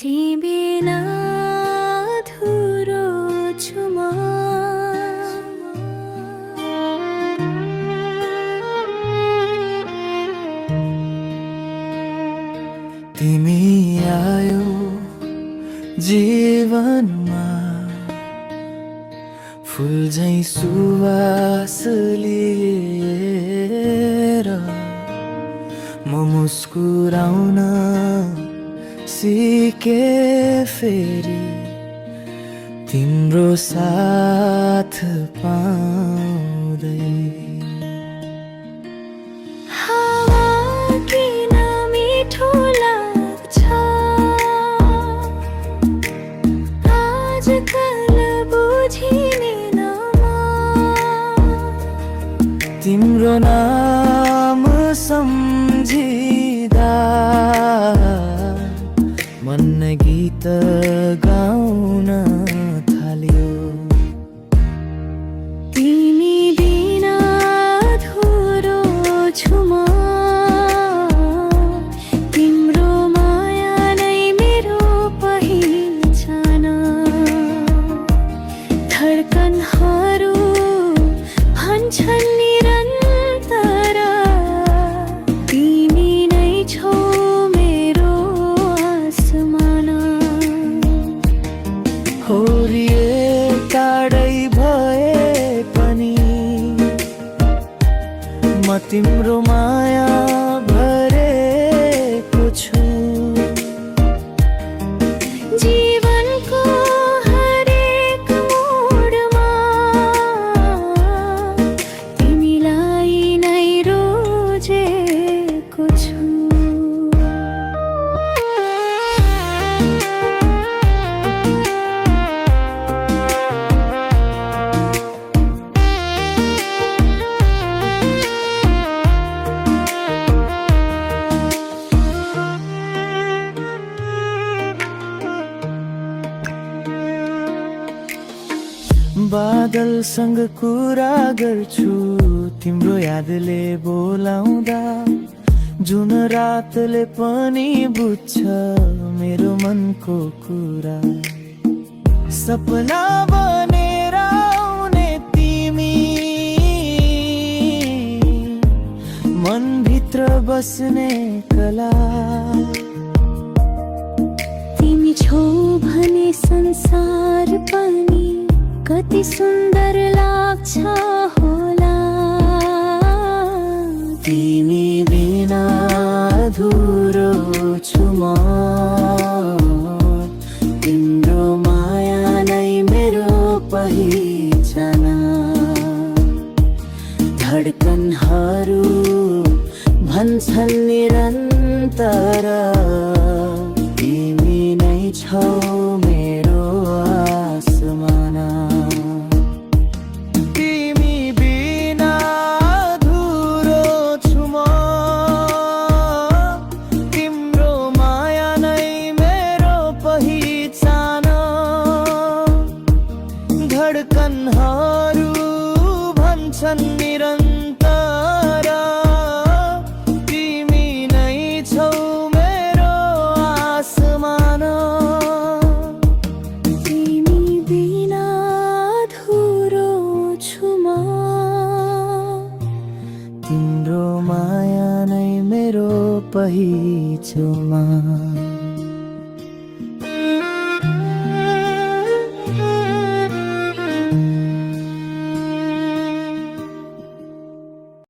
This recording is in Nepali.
तिबिना अधुरो छु म। तिमी आयो जीवनमा फुल झैं सुवास लिएर म मुस्कुराउन सिके फेरि तिम्रो साथ पाउँदै। हावा किन मिठो लाग्छ आजकल बुझिनेन म। तिम्रो नाम सम्झिँदा मन गीत गाउन थाल्यो। तिमी बिना अधुरो छु म। तिम्रो माया नै मेरो पहिचान। धड्कनहरू भन्छन् निरन्तर तिमी नै छौ मेरो आसमान। होरिए टाढै भए पनि म तिम्रो माया भरेको छु। जीवनको हरेक मोडमा तिमीलाई नै रोजेको छु। बादलसँग कुरा गर्छु तिम्रो यादले बोलाउँदा। जुन रातले पनि बुझ्छ मेरो मनको कुरा। सपना बनेर आउने तिमी मनभित्र बस्ने कला। तिमी छौ भने संसार पनि कति सुन्दर लाग्छ होला। तिमी बिना अधुरो छु म।